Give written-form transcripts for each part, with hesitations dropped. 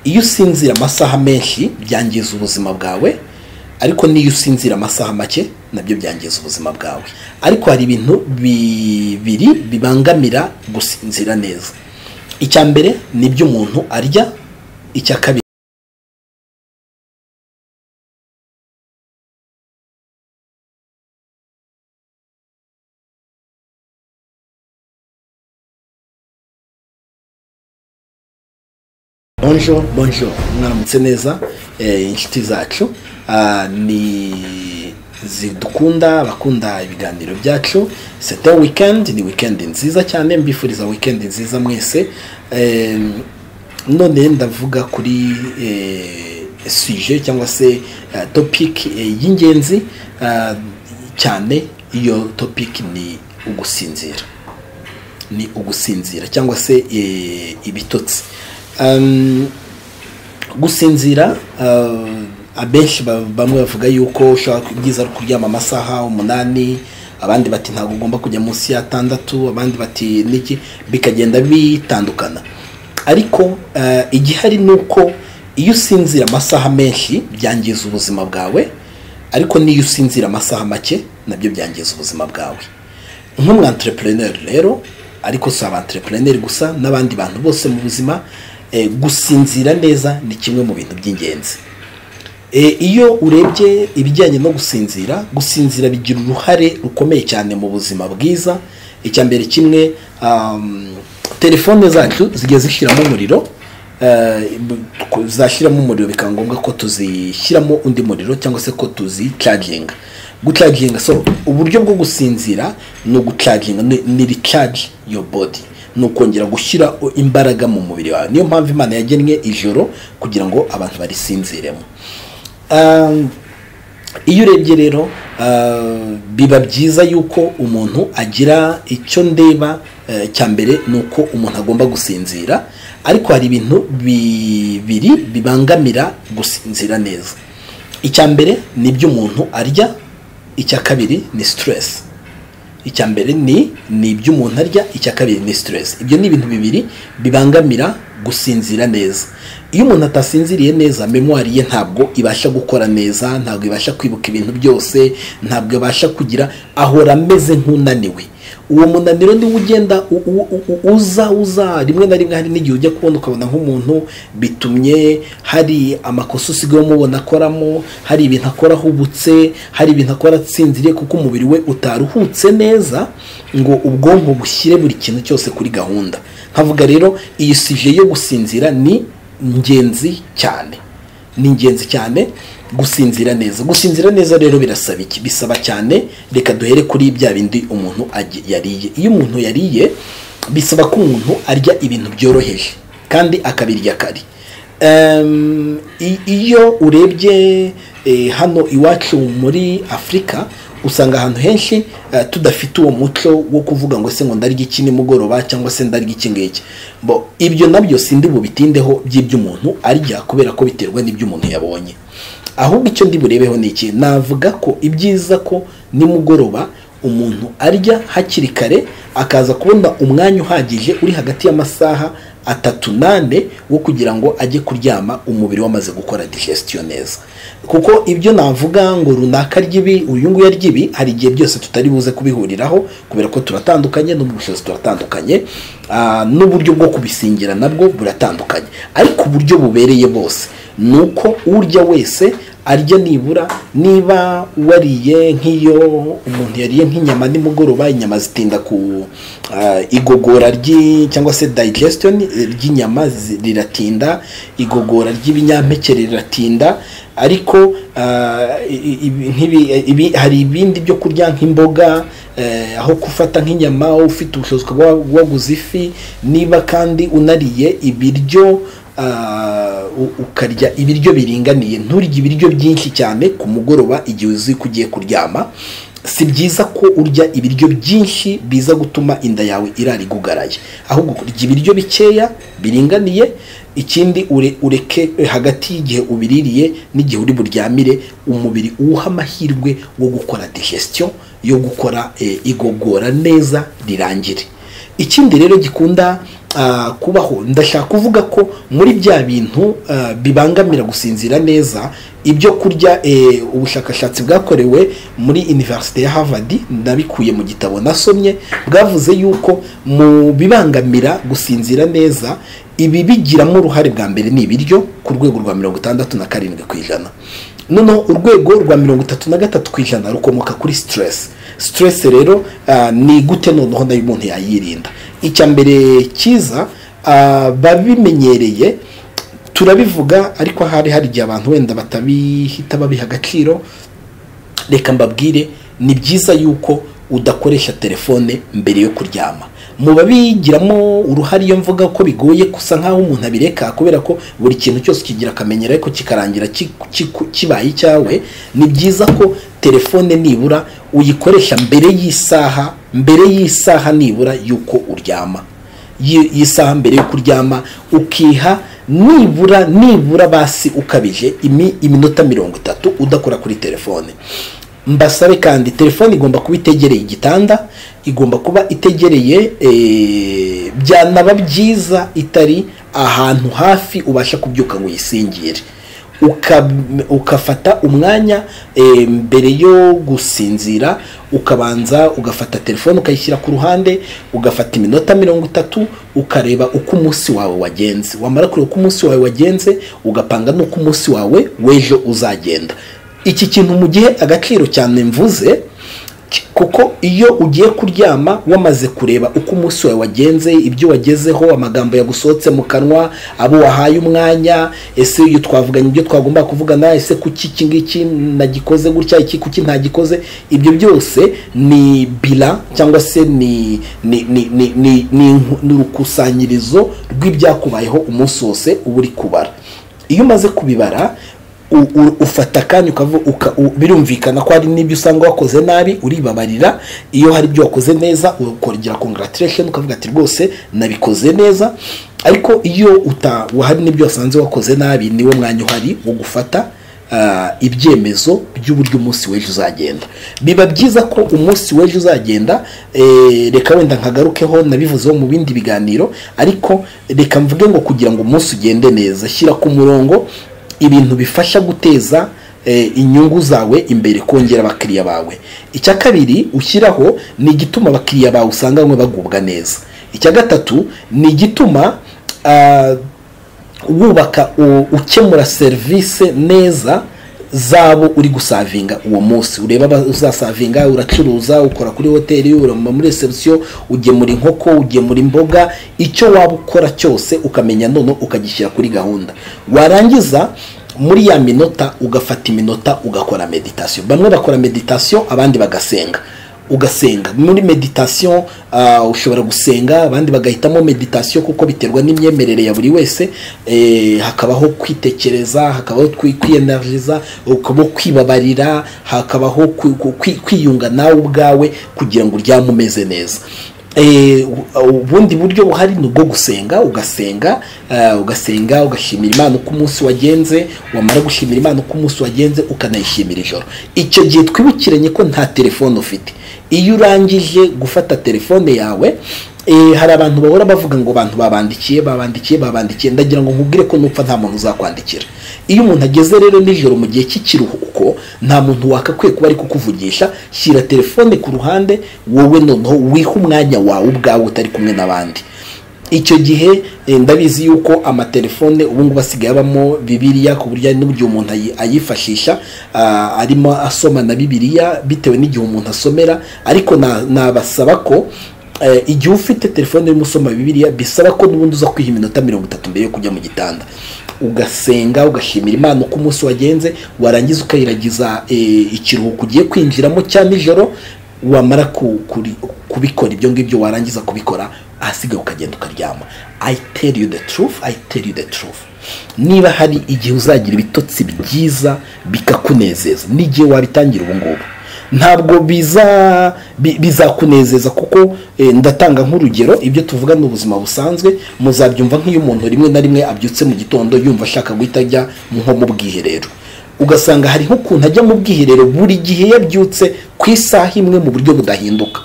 iyo usinzira amasaha menshi byangiza ubuzima bwawe, ariko niyo usinzira amasaha make nabyo byangiza ubuzima bwawe. Ariko hari ibintu bibiri bibangamira gusinzira neza. Icya mbere ni ibyo umuntu arya, icya kabiri bonjour mwaramutse neza inshuti zacu ni zidukunda bakunda ibiganiro byacu. C'était weekend, ni weekend nziza cyane, mbifuriza weekend nziza mwese. None ndavuga kuri sujet cyangwa se topic y'ingenzi cyane. Iyo topic ni ugusinzira cyangwa se ibitotsi. Gusinzira abenshi bamwe bavuga yuko ushobora kubyiza kuryama amasaha 8, abandi bati ntabwo ugomba kujya munsi ya 6, abandi bati niki, bikagenda bitandukana. Ariko igihari nuko iyo usinzira amasaha menshi byangiza ubuzima bwawe, ariko niyo usinzira amasaha make nabyo byangiza ubuzima bwawe. Nk'umwentrepreneur rero, ariko si abantrepreneur gusa, n'abandi bantu bose mu buzima, gusinzira neza ni kimwe mu bintu by'ingenzi. Iyo urebye ibijyanye no gusinzira bigira uruhare rukomeye cyane mu buzima bwiza. Icya mbere kimwe, telefone zacu zigiye zishyiramo umuriro, zashyiramo umuriro bikaba ngombwa ko tuzishyiramo undi muriro cyangwa se ko tuzicaginga. Gucaginga, so uburyo bwo gusinzira no gucaginga ni recharge your body, nukongera gushyira imbaraga mu mubiri wawe. Niyo mpamvu Imana yagennye ijoro kugira ngo abantu barisinziremo. Iyo urebye rero, biba byiza yuko umuntu agira icyo ndeba. Cya mbere nuko umuntu agomba gusinzira, ariko hari ibintu bibiri bibangamira gusinzira neza. Icya mbere ni ibyo umuntu arya, icya kabiri ni stress. Icya mbere ni ibyo umuntu arya, icya kabiri ni stress. Ibyo ni ibintu bibiri bibangamira gusinzira neza. Iyo umuntu atasinziriye neza, memoire ye ntabwo ibasha gukora neza, ntabwo ibasha kwibuka ibintu byose, ntabwo ibasha kugira, ahora ameze nk'unaniwe. Uwo munaniro ni ugenda uza rimwe na rimwe. Hari n'igihe ujya kubona ukabona nk'umuntu bitumye hari amakosa usigaye umubona akoramo, hari ibintu akora ahubutse, hari ibintu akora atsinziriye kuko umubiri we utaruhutse neza ngo ubwonko bushyire buri kintu cyose kuri gahunda. Nkavuga rero iyi sujet yo gusinzira ni ingenzi cyane, gusinzira neza. Gusinzira neza rero birasaba iki? Bisaba cyane, reka duhere kuri bya bindi umuntu yariye. Iyo umuntu yariye, bisaba ko umuntu arya ibintu byoroheje kandi akabirya kare. Iyo urebye hano iwacu muri Afrika, usanga ahantu henshi tudafite uwo muco wo kuvuga ngo se ngo ndarya iki nimugoroba cyangwa se ndarya iki ngiki. Ibyo nabyo sindi bubitindeho by'ibyo umuntu arya, kubera ko biterwa n'ibyo umuntu yabonye. Ahubwo icyo ndi burebeho ni iki? Navuga ko ibyiza ko nimugoroba umuntu arya hakiri kare, akaza kubona umwanya uhagije uri hagati y'amasaha 3-4 wo kugira ngo ajye kuryama umubiri wamaze gukora digestion neza. Kuko ibyo navuga ngo runaka ry'ibi, uyu nguyu ry'ibi, hari igihe byose tutari buze kubihuriraho kubera ko turatandukanye, n'ubushobozi turatandukanye, n'uburyo bwo kubisingira nabwo buratandukanye. Ariko uburyo bubereye bose nuko urya wese arya nibura, niba wariye nk'iyo umuntu yariye nk'inyama nimugoroba, inyama zitinda ku igogora cyangwa se digestion ry'inyama riratinda, igogora ry'ibinyampeke riratinda. Ariko hari ibindi byo kurya nk'imboga, aho gufata nk'inyama ufite ubushobozi waguze ifi. Niba kandi unariye ibiryo, ukarya ibiryo biringaniye, nturye ibiryo byinshi cyane ku mugoroba igihe uzi ko ugiye kuryama. Si byiza ko urya ibiryo byinshi biza gutuma inda yawe irarigugaraye, ahubwo kurya ibiryo bikeya biringaniye. Ikindi ureke hagati y'igihe ubiririye n'igihe uri buryamire, umubiri uwuha amahirwe wo gukora digestion, yo gukora igogora neza rirangire. ikindi rero gikunda kubaho, ndashaka kuvuga ko muri bya bintu bibangamira gusinzira neza, ibyo kurya, ubushakashatsi bwakorewe muri University ya Harvard, nabikuye mu gitabo nasomye, bwavuze yuko mu bibangamira gusinzira neza, ibi bigiramo uruhare bwa mbere ni ibiryo ku rwego rwa 67%. noneho urwego rwa 33% rukomoka kuri stress rero ni gute noneho nayo umuntu yayirinda. Icya mbere cyiza babimenyereye turabivuga, ariko hari igihe abantu wenda batabihita babiha agaciro. Reka mbabwire, ni byiza yuko udakoresha telefone mbere yo kuryama. Mu babigiramo uruhare iyo mvuga ko bigoye kusa nkaho umuntu abireka, kubera ko buri kintu cyose kigira akamenyero ariko kikarangira kibaye cyawe. Ni byiza ko telefone nibura uyikoresha mbere y'isaha nibura yuko uryama, y'isaha mbere yo kuryama, ukiha nibura basi ukabije iminota 30 udakora kuri telefone. Mbasabe kandi telefone igomba kuba itegereye igitanda, igomba kuba itegereye byanaba byiza itari ahantu hafi ubasha kubyuka ngo yisingire. Ukafata umwanya mbere yo gusinzira, ukabanza ugafata telefone ukayishyira ku ruhande, ugafata iminota 30 ukareba uko umunsi wawe wagenze. Wamara kureba uko umunsi wawe wagenze, ugapanga n'uko umunsi wawe wejo uzagenda. Iki kintu mu gihe agaciro cyane mvuze, kuko iyo ugiye kuryama wamaze kureba uko umunsi wawe wagenze, ibyo wagezeho, amagambo yagusohotse mu kanwa, abo wahaye umwanya, ese iyo twavuganye ibyo twagomba kuvugana, ese kuki iki ngiki nagikoze gutya, iki kuki ntagikoze, ibyo byose ni bila cyangwa se ni urukusanyirizo rw'ibyakubayeho umunsi wose uba uri kubara. Iyo umaze kubibara ufata kanya birumvikana ko hari n'ibyo usanga wakoze nabi, uribabarira. Iyo hari ibyo wakoze neza ukongera congratulation, ukavuga ati rwose nabikoze neza. Ariko iyo hari n'ibyo wasanze wakoze nabi, niwo mwanya uhari wo gufata ibyemezo by'uburyo umunsi w'ejo uzagenda. Biba byiza ko umunsi w'ejo uzagenda, reka wenda nkagarukeho nabivuzeho mu bindi biganiro, ariko reka mvuge ngo kugira ngo umunsi ugende neza, shyira ku murongo ibintu bifasha guteza inyungu zawe imbere, kongera abakiriya bawe. Icya kabiri ushyiraho ni igituma abakiriya bawe usanga bamwe bagubwa neza. Icya gatatu ni igituma wubaka ukemura service neza zabo uri gusavinga uwo munsi. Ureba uzasavinga, uracuruza, ukora kuri hoteli, urama muri reception, ugemura inkoko, ugemura imboga, icyo waba ukora cyose ukamenya none ukagishyira kuri gahunda. Warangiza muri ya minota ugafata iminota ugakora meditation. Bamwe bakora meditation, abandi bagasenga. Ugasenga muri meditation, ushobora gusenga, abandi bagahitamo meditation kuko biterwa n'imyemerere ya buri wese. Hakabaho kwitekereza, hakabaho kwienergiza, hakabaho kwibabarira, hakabaho kwiyunga nawe ubwawe kugira ngo uryame umeze neza. Ubundi buryo buhari ni ubwo gusenga, ugasenga ugashimira Imana uko umunsi wagenze. Wamara gushimira Imana uko umunsi wagenze, ukanayishimira ijoro. Icyo gihe twibukiranye ko nta telefone ufite. Iyo urangije gufata telefone yawe, hari abantu bahora bavuga ngo abantu babandikiye. Ndagira ngo nkubwire ko nupfa nta muntu uzakwandikira. Iyo umuntu ageze rero nijoro mu gihe cy'ikiruhuko, nta muntu wakakwiye kuba ari kukuvugisha. Shyira telefone ku ruhande, wowe noneho wiha umwanya wawe ubwawe utari kumwe n'abandi. Icyo gihe ndabizi yuko amatelefone ubu ngubu basigaye abamo Bibiliya, ku buryo n'uburyo umuntu ayifashisha arimo asoma na Bibiliya bitewe n'igihe umuntu asomera. Ariko nabasaba ko igihe ufite telefone urimo usoma Bibiliya, bisaba ko n'ubundi uza kwiha iminota 30 mbere yo kujya mu gitanda. Ugasenga, ugashimira Imana uko umunsi wagenze, warangiza ukayiragiza ikiruhuko ugiye kwinjiramo cya nijoro. Wamara kubikora ibyo ngibyo, warangiza kubikora, ahasigaye ukagenda ukaryama. I tell you the truth. Niba hari igihe uzagira ibitotsi byiza bikakunezeza, n'igihe wabitangira ubu ngubu, ntabwo bizakunezeza kuko ndatanga nk'urugero. Ibyo tuvuga n'ubuzima busanzwe, muzabyumva nk'iyo umuntu rimwe na rimwe abyutse mu gitondo yumva ashaka guhita ajya nko mu bwiherero. Ugasanga hari nk'ukuntu ajya mu bwiherero buri gihe yabyutse ku isaha imwe mu buryo budahinduka.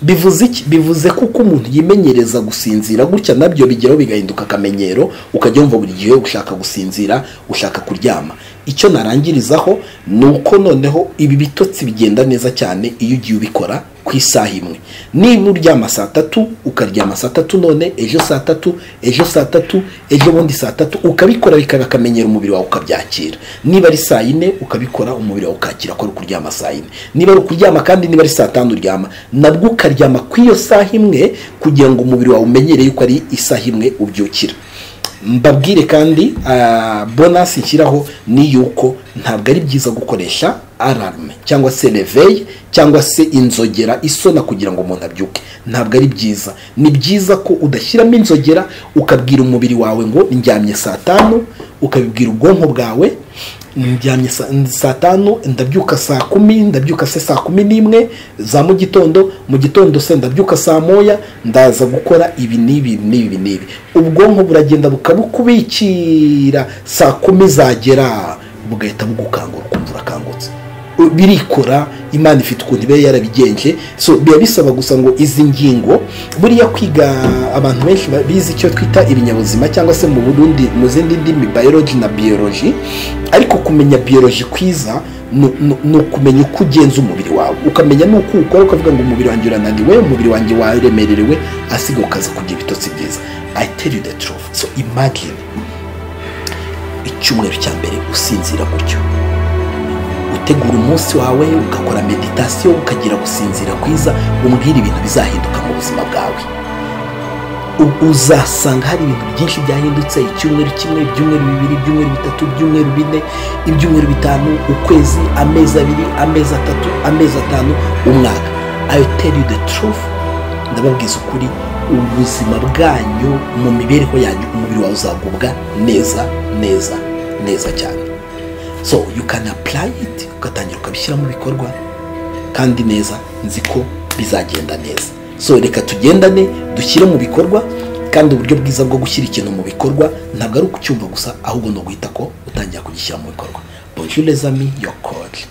bivuze iki? Bivuze ko uko umuntu yimenyereza gusinzira gutya nabyo bigeraho bigahinduka akamenyero, ukajya wumva buri gihe ushaka gusinzira, ushaka kuryama. Icyo narangirizaho ni uko noneho ibi bitotsi bigenda neza cyane iyo ugiye ubikora ku isaha imwe. Niba uryama saa 3 ukaryama saa 3 none ejo saa 3 ejo saa 3 ejo bundi saa 3 ukabikora bikaba akamenyero umubiri wawe ukabyakira. Niba ari saa 4 ukabikora umubiri wawe ukakira ko ari kuryama saa 4. Niba ari kuryama kandi niba ari saa 5 uryama nabwo ukaryama ku iyo saha imwe kugira ngo umubiri wawe umenyereye ko ari isaha imwe ubyukira. Mbabwire kandi bonus nshyiraho ni yuko ntabwo ari byiza gukoresha alarme cyangwa se réveil cyangwa se inzogera isona kugira ngo umuntu abyuke. Ntabwo ari byiza. Ni byiza ko udashyiramo inzogera ukabwira umubiri wawe ngo ndyamye saa 5, ukabibwira ubwonko bwawe ndyamye saa 5 ndabyuka saa 10, ndabyuka se saa 11 za mu gitondo se ndabyuka saa 1 ndaza gukora ibi nibi. Ubwonko buragenda bukabukubikira saa 10 zagera bugahita bugukangura ukumva urakangutse. Birikora, Imana ifite ukuntu ibe yarabigenje. So biba bisaba gusa ngo izi ngingo buriya kwiga abantu benshi bizi icyo twita ibinyabuzima cyangwa se mu Burundi mu zindi ndimi biology na biology, ariko kumenya biology kwiza no kumenya uko ugenza umubiri wawe, ukamenya nuko ukora, ukavuga ngo umubiri wanjye urananiwe, umubiri wanjye waremererewe, asiga ukaza kugira ibitotsi byiza. I tell you the truth. So imagine icyumweru cya mbere usinzira gutyo, utegura umunsi wawe, ugakora meditation, ukagira gusinzira kwiza, umbwira ibintu bizahinduka mu buzima bwawe. Uzasanga hari ibintu byinshi byahindutse. Icyumweru kimwe, ibyumweru bibiri, ibyumweru bitatu, ibyumweru bine, ibyumweru bitanu, ukwezi, amezi 2, amezi 3, amezi 5, umwaka. I tell you the truth, ndababwiza ukuri, ubuzima bwanyu mu mibereho yanyu, umubiri wawe uzagubwa neza cyane. So you can apply it, ugatangira ukabishyira mu bikorwa kandi neza, nzi ko bizagenda neza. So reka tugendane dushyire mu bikorwa, kandi uburyo bwiza bwo gushyira ikintu mu bikorwa ntabwo ari ukucyumva gusa, ahubwo no guhita ko utangira kugishyira mu bikorwa. Bonjour les amis, your coach.